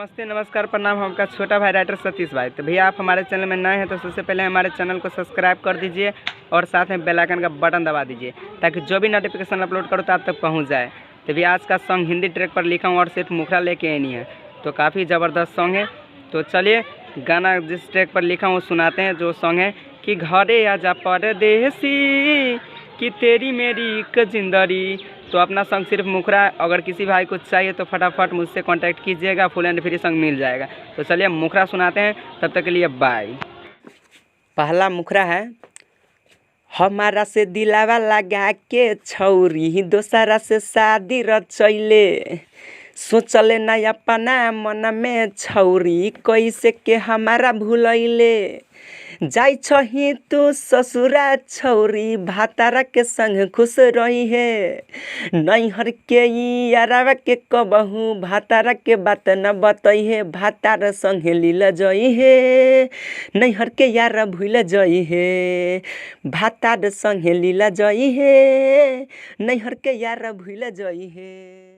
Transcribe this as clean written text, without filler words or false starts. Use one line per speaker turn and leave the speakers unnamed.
नमस्ते, नमस्कार, प्रणाम। हम आपका छोटा भाई राइटर सतीश भाई। तो भैया आप हमारे चैनल में नए हैं तो सबसे पहले हमारे चैनल को सब्सक्राइब कर दीजिए और साथ में बेल आइकन का बटन दबा दीजिए ताकि जो भी नोटिफिकेशन अपलोड करो तो आप तक पहुंच जाए। तो भैया आज का सॉन्ग हिंदी ट्रैक पर लिखा हूँ और सिर्फ मुखरा लेके आनी है, तो काफ़ी ज़बरदस्त सॉन्ग है। तो चलिए गाना जिस ट्रैक पर लिखा हूँ सुनाते हैं। जो सॉन्ग है कि घरे आजा परदेसी कि तेरी मेरी एक जिंदगी। तो अपना सॉन्ग सिर्फ मुखरा, अगर किसी भाई को चाहिए तो फटाफट मुझसे कांटेक्ट कीजिएगा, फुल एंड फ्री सॉन्ग मिल जाएगा। तो चलिए मुखरा सुनाते हैं, तब तक के लिए बाय। पहला मुखरा है, हमारा से दिलावा लगा के छौरी दोसरा से शादी रचैले, सोचले ना अपना मन में छौरी कैसे के हमारा भूलैले। जाई छही तू ससुरा छौरी भातारा के संग खुश रही है, नैहर के यारावा के कबहू भातारा के बात न बतई है। भातार संग लीला जई है, नैहर के यार भूल जई है। भातार संग लीला जई है, नैहर के यार भूल जई है।